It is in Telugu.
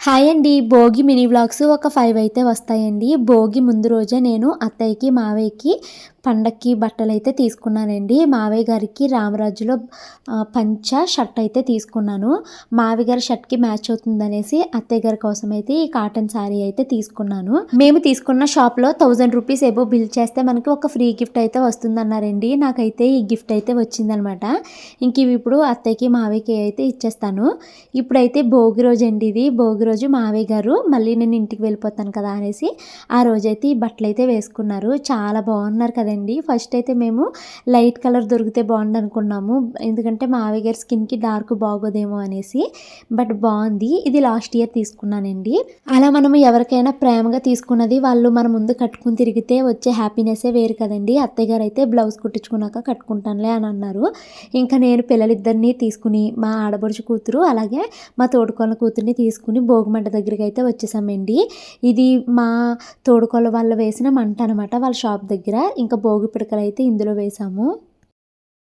హాయ్ అండి. భోగి మినీ వ్లాగ్స్ ఒక 5 అయితే వస్తాయండి. భోగి ముందు రోజే నేను అత్తయ్యకి, మావయ్యకి పండక్కి బట్టలైతే తీసుకున్నానండి. మావయ్య గారికి రామరాజులో పంచ, షర్ట్ అయితే తీసుకున్నాను. మావయ్య గారి షర్ట్‌కి మ్యాచ్ అవుతుందనేసి అత్తయ్య గారి కోసం అయితే ఈ కాటన్ శారీ అయితే తీసుకున్నాను. మేము తీసుకున్న షాప్‌లో 1000 రూపీస్ ఎబోవ్ బిల్ చేస్తే మనకి ఒక ఫ్రీ గిఫ్ట్ అయితే వస్తుందన్నారండి. నాకైతే ఈ గిఫ్ట్ అయితే వచ్చిందనమాట. ఇంక ఇవి ఇప్పుడు అత్తయ్యకి, మావయ్యకి అయితే ఇచ్చేస్తాను. ఇప్పుడైతే భోగి రోజండి ఇది. భోగి రోజు మావయ్య గారు మళ్ళీ నేను ఇంటికి వెళ్ళిపోతాను కదా అనేసి ఆ రోజైతే ఈ బట్టలైతే వేసుకున్నారు. చాలా బాగున్నారు కదండి. ఫస్ట్ అయితే మేము లైట్ కలర్ దొరికితే బాగుండు అనుకున్నాము. ఎందుకంటే మావయ్య గారి స్కిన్కి డార్క్ బాగోదేమో అనేసి. బట్ బాగుంది. ఇది లాస్ట్ ఇయర్ తీసుకున్నానండి. అలా మనము ఎవరికైనా ప్రేమగా తీసుకున్నది వాళ్ళు మన ముందు కట్టుకుని తిరిగితే వచ్చే హ్యాపీనెస్సే వేరు కదండి. అత్తయ్య గారు అయితే బ్లౌజ్ కుట్టించుకున్నాక కట్టుకుంటానులే అని అన్నారు. ఇంకా నేను పిల్లలిద్దరిని తీసుకుని మా ఆడపడుచు కూతురు అలాగే మా తోడుకోళ్ళ కూతుర్ని తీసుకుని భోగిమంట దగ్గరికి అయితే వచ్చేసామండి. ఇది మా తోడుకోళ్ళ వాళ్ళు వేసిన మంట అనమాట వాళ్ళ షాప్ దగ్గర. ఇంకా భోగి పిడకలు అయితే ఇందులో వేసాము.